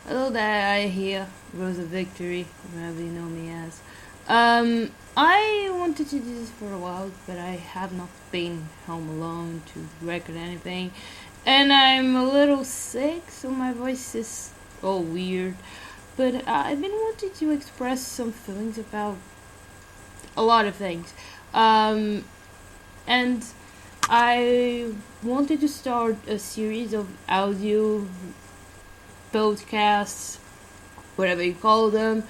Hello there, I here, Rosa Victory, whatever you know me as. I wanted to do this for a while, but I have not been home alone to record anything. And I'm a little sick, so my voice is all weird. But I've been wanting to express some feelings about a lot of things. Um, and I wanted to start a series of audio podcasts, whatever you call them,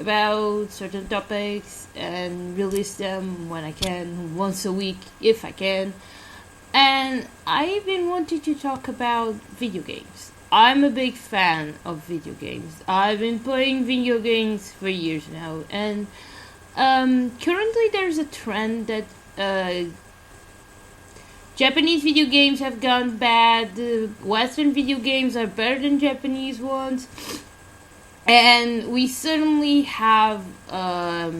about certain topics and release them when I can, once a week if I can. And I've been wanting to talk about video games. I'm a big fan of video games. I've been playing video games for years now, and currently there's a trend that Japanese video games have gone bad. Western video games are better than Japanese ones. And we certainly have a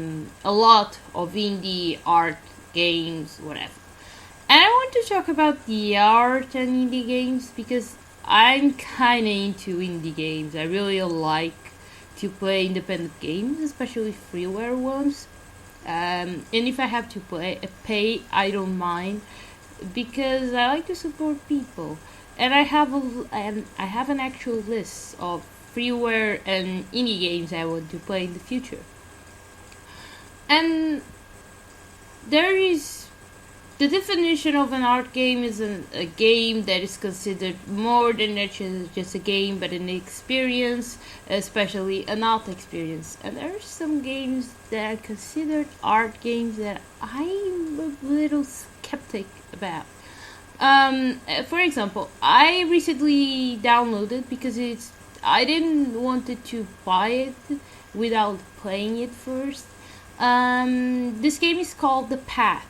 lot of indie art games, whatever. And I want to talk about the art and indie games because I'm kind of into indie games. I really like to play independent games, especially freeware ones. And if I have to pay, I don't mind because I like to support people. And I have an actual list of freeware and indie games I want to play in the future. And there is the definition of an art game is a game that is considered more than just a game, but an experience, especially an art experience. And there are some games that are considered art games that I'm a little skeptic about. For example, I recently downloaded because I didn't wanted to buy it without playing it first. This game is called The Path.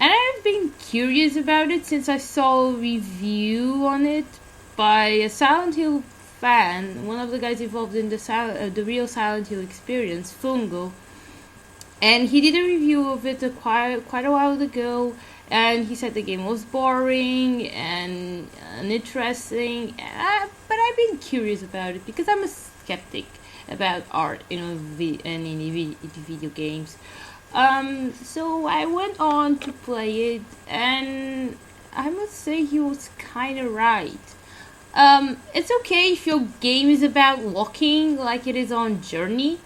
And I've been curious about it since I saw a review on it by a Silent Hill fan, one of the guys involved in the real Silent Hill experience, Fungo. And he did a review of it quite a while ago, and he said the game was boring and uninteresting. But I've been curious about it because I'm a skeptic about art in video games. So I went on to play it, and I must say he was kind of right. It's okay if your game is about walking like it is on Journey.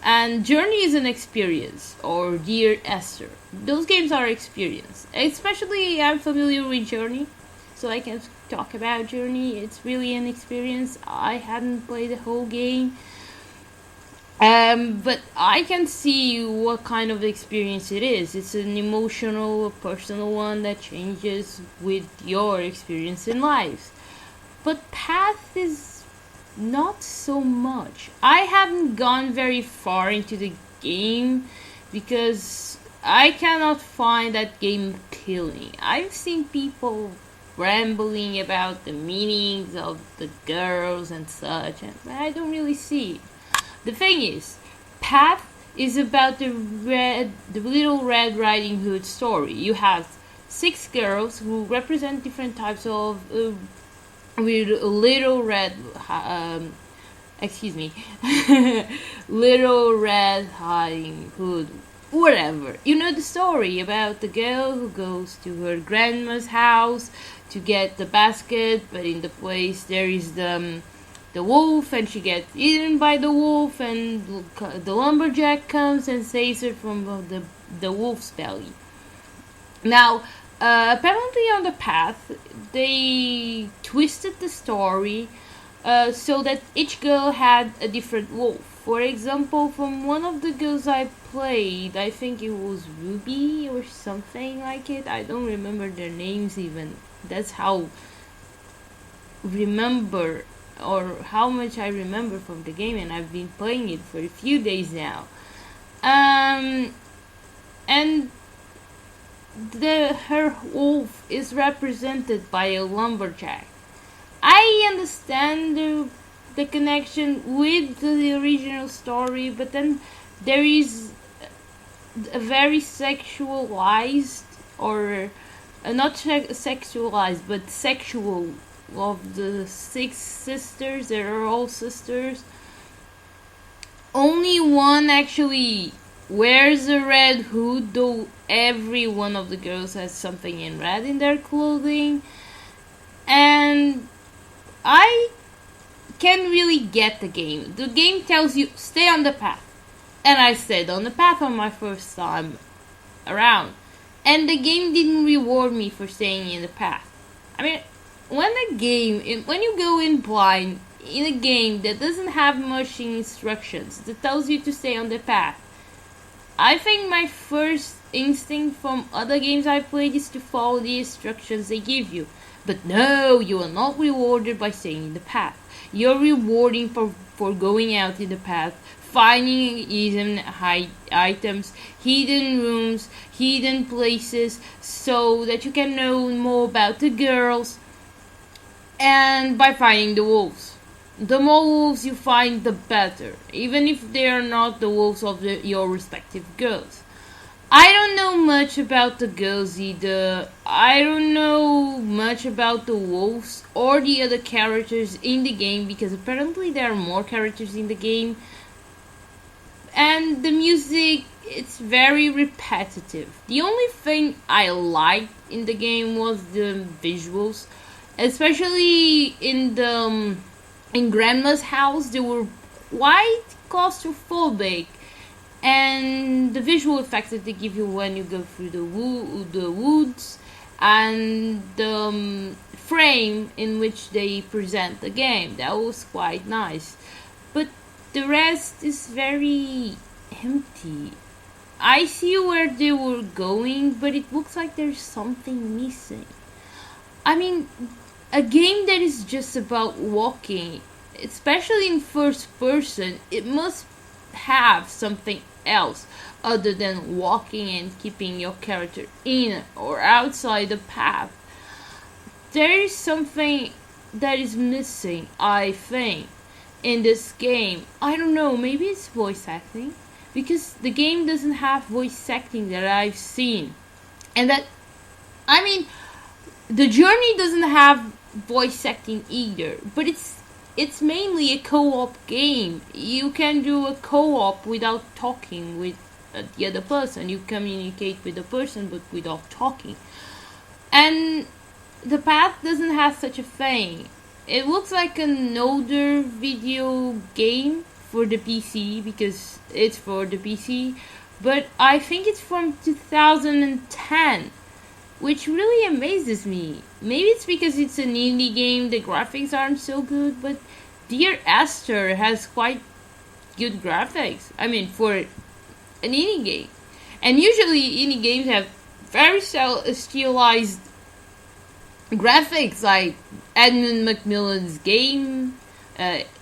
And Journey is an experience, or Dear Esther. Those games are experience. Especially, I'm familiar with Journey, so I can talk about Journey. It's really an experience. I hadn't played the whole game. But I can see what kind of experience it is. It's an emotional, personal one that changes with your experience in life. But Path is not so much. I haven't gone very far into the game because I cannot find that game appealing. I've seen people rambling about the meanings of the girls and such, and I don't really see it. The thing is, Path is about the Little Red Riding Hood story. You have 6 girls who represent different types of with Little Red, Little Red Riding Hood, whatever. You know the story about the girl who goes to her grandma's house to get the basket, but in the place there is the wolf, and she gets eaten by the wolf, and the lumberjack comes and saves her from the wolf's belly. Now, apparently on the Path, they twisted the story so that each girl had a different wolf. For example, from one of the girls I played, I think it was Ruby or something like it. I don't remember their names even. That's how how much I remember from the game, and I've been playing it for a few days now. And her wolf is represented by a lumberjack. I understand the connection with the original story, but then there is a very sexualized, or not sexualized, but sexual of the 6 sisters, they are all sisters. Only one actually wears a red hood, though every one of the girls has something in red in their clothing. And I can really get the game. The game tells you, stay on the path. And I stayed on the path on my first time around. And the game didn't reward me for staying in the path. I mean, when you go in blind in a game that doesn't have much instructions, that tells you to stay on the path, I think my first instinct from other games I played is to follow the instructions they give you. But no, you are not rewarded by staying in the path. You're rewarding for going out in the path, finding hidden items, hidden rooms, hidden places, so that you can know more about the girls, and by finding the wolves. The more wolves you find, the better, even if they are not the wolves of your respective girls. I don't know much about the girls either. I don't know much about the wolves or the other characters in the game, because apparently there are more characters in the game. And the music, it's very repetitive. The only thing I liked in the game was the visuals, especially in Grandma's house. They were quite claustrophobic, and the visual effects that they give you when you go through the woods, and the frame in which they present the game, that was quite nice. But the rest is very empty. I see where they were going, but it looks like there's something missing. I mean, a game that is just about walking, especially in first person, it must have something else other than walking and keeping your character in or outside the path. There is something that is missing, I think, in this game. I don't know, maybe it's voice acting, because the game doesn't have voice acting that I've seen. And that, I mean, the Journey doesn't have voice acting either, but it's mainly a co-op game. You can do a co-op without talking with the other person. You communicate with the person but without talking. And the path doesn't have such a thing. It looks like an older video game for the PC, because it's for the PC, but I think it's from 2010, which really amazes me. Maybe it's because it's an indie game, the graphics aren't so good, but Dear Esther has quite good graphics. I mean, for an indie game. And usually indie games have very stylized graphics, like Edmund Macmillan's game,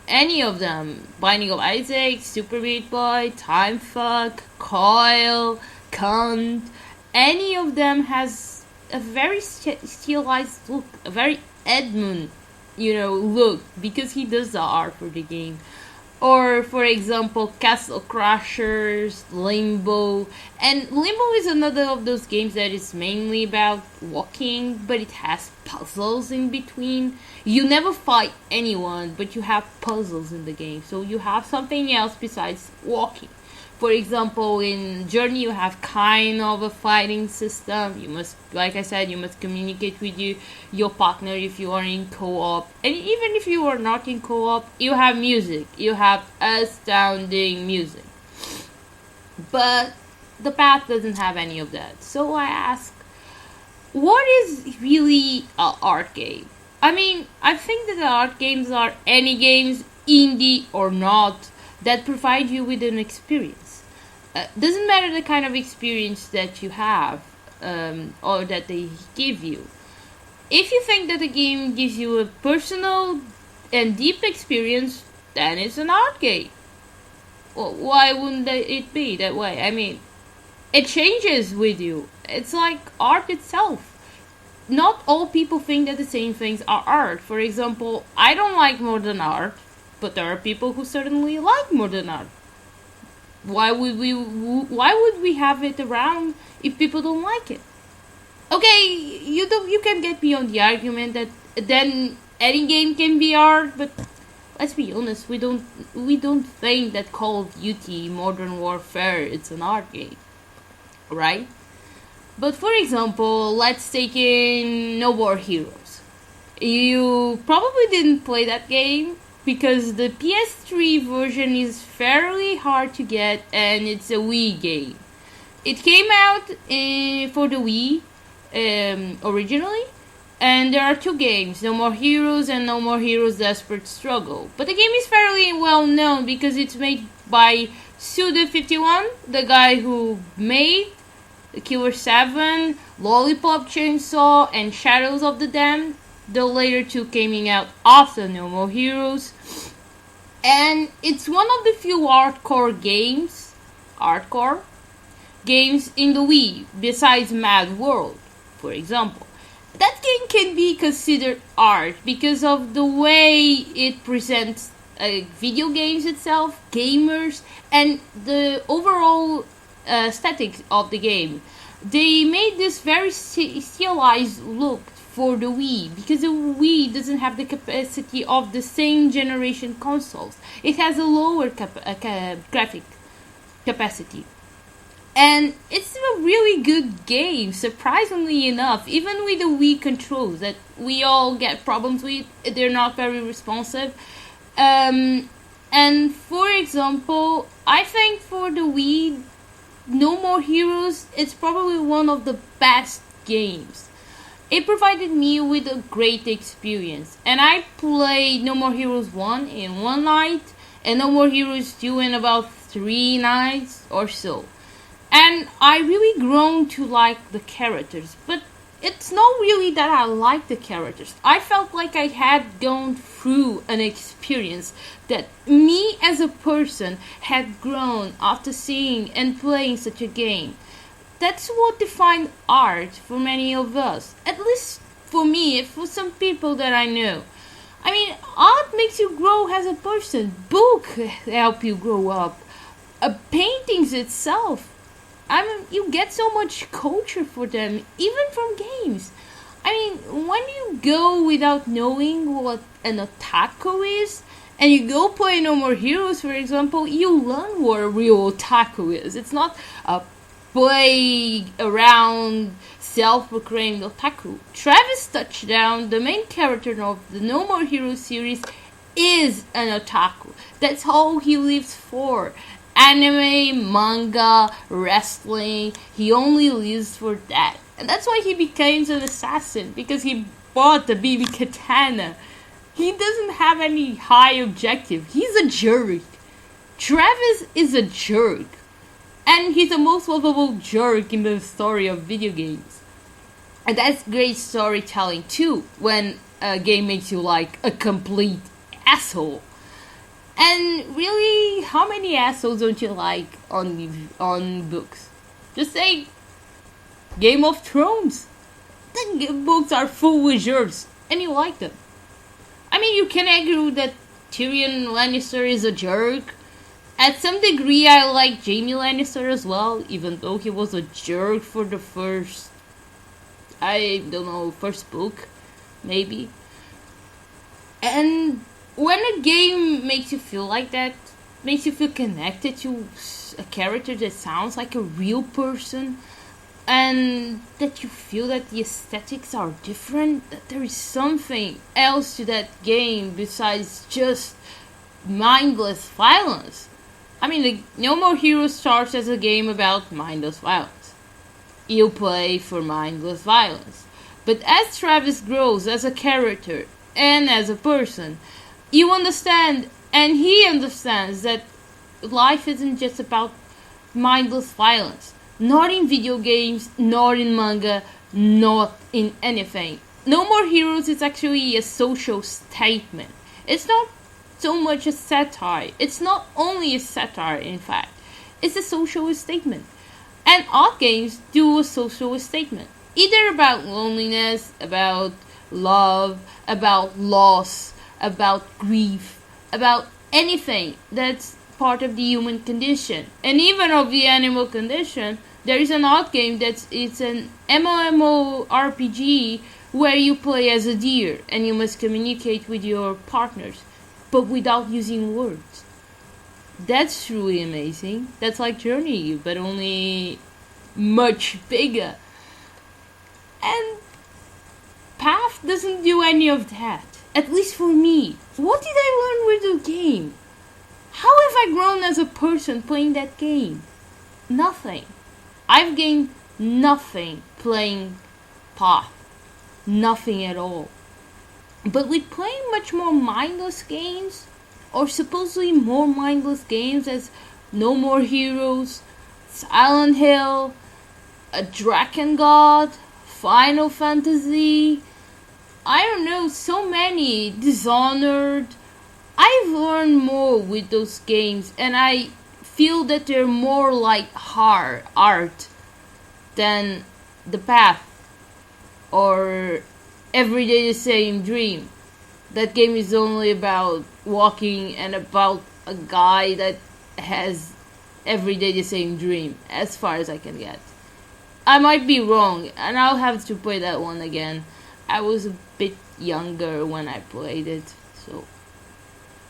any of them, Binding of Isaac, Super Meat Boy, Time Fuck, Coil, Cunt, any of them has a very stylized look, a very Edmund, look, because he does the art for the game. Or, for example, Castle Crashers, Limbo. And Limbo is another of those games that is mainly about walking, but it has puzzles in between. You never fight anyone, but you have puzzles in the game. So you have something else besides walking. For example, in Journey you have kind of a fighting system. You must, like I said, you must communicate with your partner if you are in co-op. And even if you are not in co-op, you have music. You have astounding music. But the path doesn't have any of that. So I ask, what is really an art game? I mean, I think that the art games are any games, indie or not, that provide you with an experience. Doesn't matter the kind of experience that you have, or that they give you. If you think that a game gives you a personal and deep experience, then it's an art game. Well, why wouldn't it be that way? I mean, it changes with you. It's like art itself. Not all people think that the same things are art. For example, I don't like modern art, but there are people who certainly like modern art. Why would we have it around if people don't like it? Okay, you can get beyond the argument that then any game can be art, but let's be honest, we don't think that Call of Duty Modern Warfare it's an art game, right? But for example, let's take in No More Heroes. You probably didn't play that game because the PS3 version is fairly hard to get and it's a Wii game. It came out for the Wii originally, and there are two games, No More Heroes and No More Heroes Desperate Struggle. But the game is fairly well known because it's made by Suda51, the guy who made Killer 7, Lollipop Chainsaw, and Shadows of the Damned. The later two coming out after No More Heroes. And it's one of the few hardcore games in the Wii, besides Mad World, for example. That game can be considered art because of the way it presents video games itself, gamers, and the overall aesthetics of the game. They made this very stylized look for the Wii because the Wii doesn't have the capacity of the same generation consoles. It has a lower graphic capacity. And it's a really good game, surprisingly enough, even with the Wii controls that we all get problems with, they're not very responsive. And for example, I think for the Wii, No More Heroes, it's probably one of the best games. It provided me with a great experience, and I played No More Heroes 1 in one night, and No More Heroes 2 in about 3 nights or so. And I really grown to like the characters, but it's not really that I like the characters. I felt like I had gone through an experience that me as a person had grown after seeing and playing such a game. That's what defines art for many of us, at least for me, for some people that I know. I mean, art makes you grow as a person. Book help you grow up. Paintings itself. I mean, you get so much culture for them, even from games. I mean, when you go without knowing what an otaku is, and you go play No More Heroes, for example, you learn what a real otaku is. It's not a play around self-proclaimed otaku. Travis Touchdown, the main character of the No More Heroes series, is an otaku. That's all he lives for. Anime, manga, wrestling, he only lives for that. And that's why he becomes an assassin, because he bought the BB katana. He doesn't have any high objective. He's a jerk. Travis is a jerk. And he's the most lovable jerk in the story of video games. And that's great storytelling too, when a game makes you like a complete asshole. And really, how many assholes don't you like on books? Just say Game of Thrones. The books are full with jerks, and you like them. I mean, you can argue that Tyrion Lannister is a jerk. At some degree, I like Jaime Lannister as well, even though he was a jerk for the first book, maybe. And when a game makes you feel like that, makes you feel connected to a character that sounds like a real person, and that you feel that the aesthetics are different, that there is something else to that game besides just mindless violence. I mean, the No More Heroes starts as a game about mindless violence. You play for mindless violence. But as Travis grows as a character and as a person, you understand, and he understands, that life isn't just about mindless violence. Not in video games, not in manga, not in anything. No More Heroes is actually a social statement. It's not so much a satire. It's not only a satire, in fact. It's a social statement. And art games do a social statement. Either about loneliness, about love, about loss, about grief, about anything that's part of the human condition, and even of the animal condition, There is an art game it's an MMORPG where you play as a deer and you must communicate with your partners, but without using words. That's truly amazing. That's like Journey, but only much bigger. And Path doesn't do any of that. At least for me. What did I learn with the game? How have I grown as a person playing that game? Nothing. I've gained nothing playing Path. Nothing at all. But with playing much more mindless games, or supposedly more mindless games as No More Heroes, Silent Hill, a Dragon God, Final Fantasy, I don't know, so many, Dishonored. I've learned more with those games, and I feel that they're more like hard art than The Path or Everyday the Same Dream. That game is only about walking and about a guy that has Everyday the Same Dream, as far as I can get. I might be wrong, and I'll have to play that one again. I was a bit younger when I played it, so.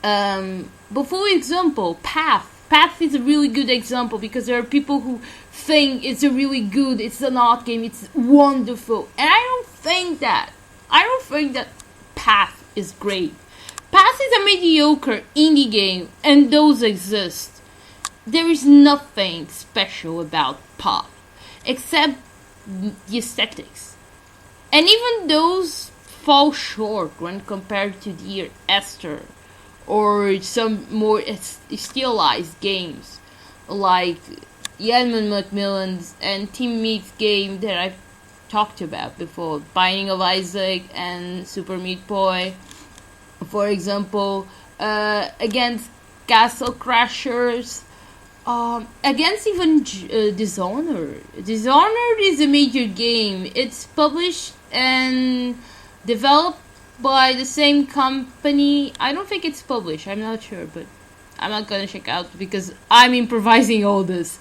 But for example, Path. Path is a really good example because there are people who think it's it's an art game, it's wonderful. And I don't think that. I don't think that Path is great. Path is a mediocre indie game, and those exist. There is nothing special about Path, except the aesthetics. And even those fall short when compared to Dear Esther or some more stylized games like Edmund Macmillan's and Tim Meat's game that I've talked about before, Binding of Isaac and Super Meat Boy, for example, against Castle Crashers, against even Dishonored. Dishonored is a major game. It's published and developed by the same company. I don't think it's published, I'm not sure, but I'm not gonna check out because I'm improvising all this.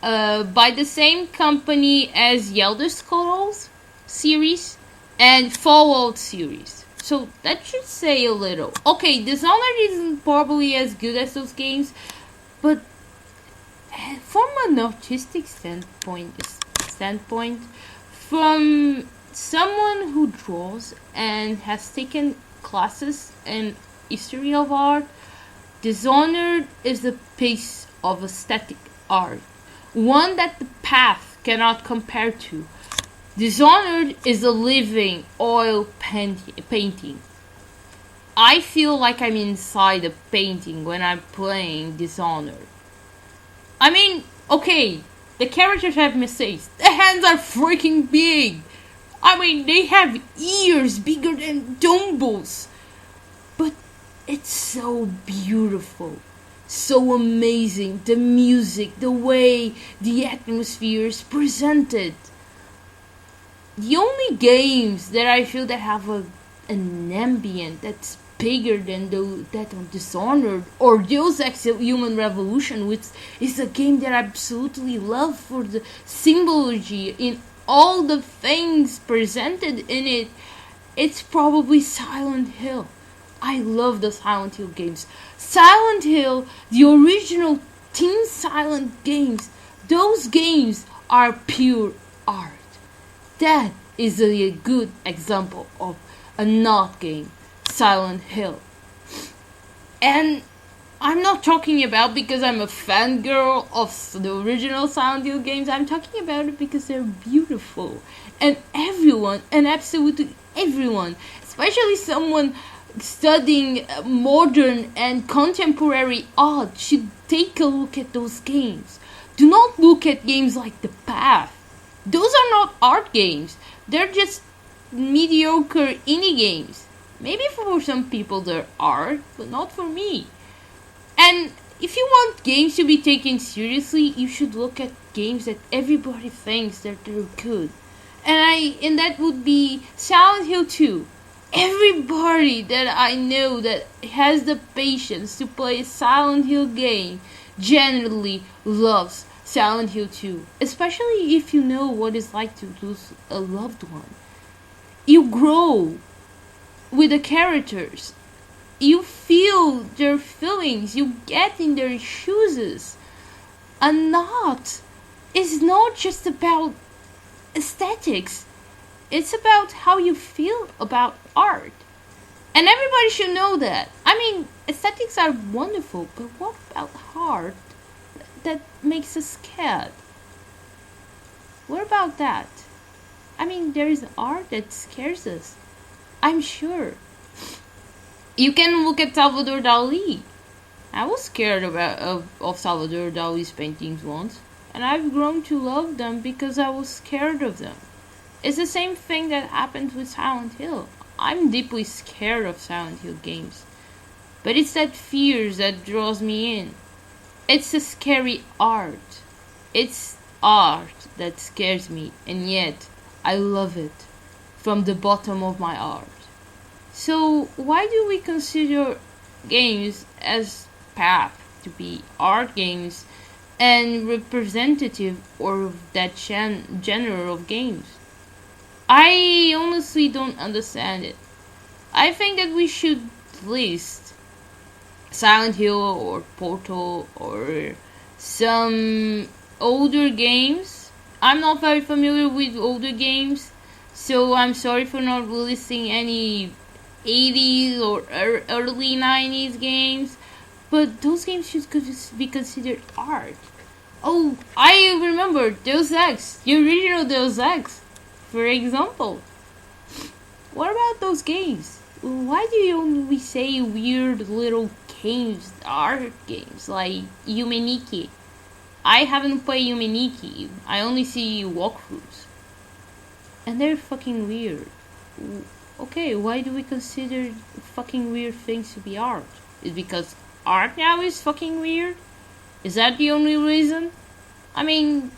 By the same company as the Elder Scrolls series and Fallout series. So that should say a little. Okay, Dishonored isn't probably as good as those games, but from an artistic standpoint, from someone who draws and has taken classes in history of art, Dishonored is a piece of aesthetic art, one that the Path cannot compare to. Dishonored is a living oil painting. I feel like I'm inside a painting when I'm playing Dishonored. I mean, okay, the characters have mistakes. The hands are freaking big. I mean, they have ears bigger than Dumbo's. But it's so beautiful. So amazing. The music, the way the atmosphere is presented. The only games that I feel that have an ambient that's bigger than that on Dishonored or Deus Ex Human Revolution, which is a game that I absolutely love for the symbology in all the things presented in it, it's probably Silent Hill. I love the Silent Hill games. Silent Hill, the original Team Silent games, those games are pure art. That is a good example of a not game, Silent Hill. And I'm not talking about because I'm a fangirl of the original Silent Hill games. I'm talking about it because they're beautiful. And everyone, and absolutely everyone, especially someone studying modern and contemporary art, should take a look at those games. Do not look at games like The Path. Those are not art games. They're just mediocre indie games. Maybe for some people they're art, but not for me. And if you want games to be taken seriously, you should look at games that everybody thinks that they're good. And that would be Silent Hill 2. Everybody that I know that has the patience to play a Silent Hill game generally loves Silent Hill 2, especially if you know what it's like to lose a loved one. You grow with the characters. You feel their feelings. You get in their shoes. And not is not just about aesthetics. It's about how you feel about art. And everybody should know that. I mean, aesthetics are wonderful, but what about art that makes us scared? What about that? I mean, there is art that scares us. I'm sure. You can look at Salvador Dali. I was scared of Salvador Dali's paintings once, and I've grown to love them because I was scared of them. It's the same thing that happened with Silent Hill. I'm deeply scared of Silent Hill games, but it's that fear that draws me in. It's a scary art. It's art that scares me, and yet I love it from the bottom of my heart. So why do we consider games as path to be art games and representative of that genre of games? I honestly don't understand it. I think that we should list Silent Hill or Portal or some older games. I'm not very familiar with older games, so I'm sorry for not listing any 80s or early 90s games, but those games should be considered art. Oh, I remember Deus Ex, the original Deus Ex, for example. What about those games? Why do you only say weird little games, art games, like Yumeniki? I haven't played Yumeniki, I only see walkthroughs. And they're fucking weird. Okay, why do we consider fucking weird things to be art? Is it because art now is fucking weird? Is that the only reason? I mean,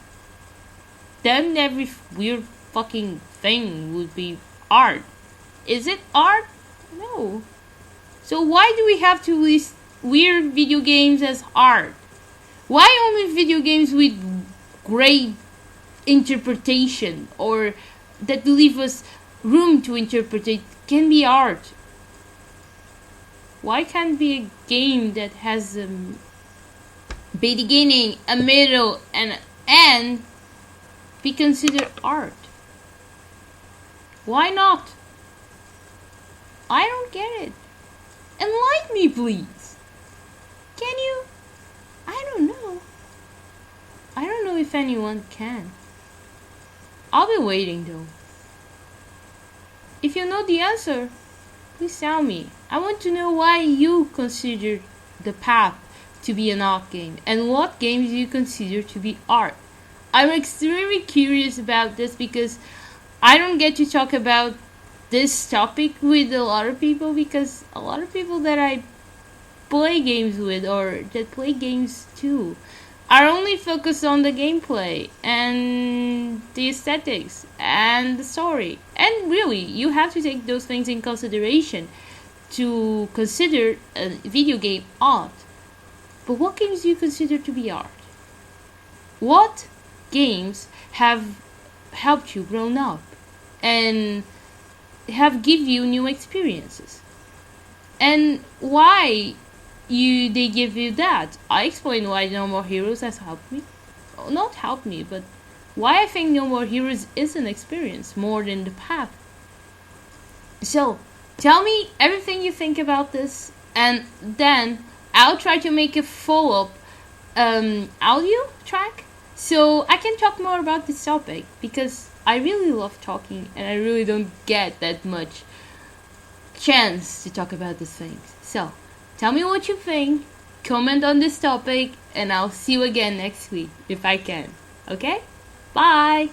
then every weird fucking thing would be art. Is it art? No. So why do we have to list weird video games as art? Why only video games with great interpretation or that leave us room to interpret it can be art? Why can't be a game that has a beginning, a middle, and an end be considered art? Why not? I don't get it. Enlighten me, please. Can you? I don't know. I don't know if anyone can. I'll be waiting though. If you know the answer, please tell me. I want to know why you consider the path to be an art game and what games you consider to be art. I'm extremely curious about this because I don't get to talk about this topic with a lot of people, because a lot of people that I play games with or that play games too are only focused on the gameplay and the aesthetics and the story. And really, you have to take those things in consideration to consider a video game art. But what games do you consider to be art? What games have helped you grow up and have give you new experiences? And why they give you that? I explained why No More Heroes has helped me. Oh, not helped me, but why I think No More Heroes is an experience more than the path. So, tell me everything you think about this, and then I'll try to make a follow-up audio track so I can talk more about this topic, because I really love talking and I really don't get that much chance to talk about these things. So, tell me what you think, comment on this topic, and I'll see you again next week if I can. Okay? Bye!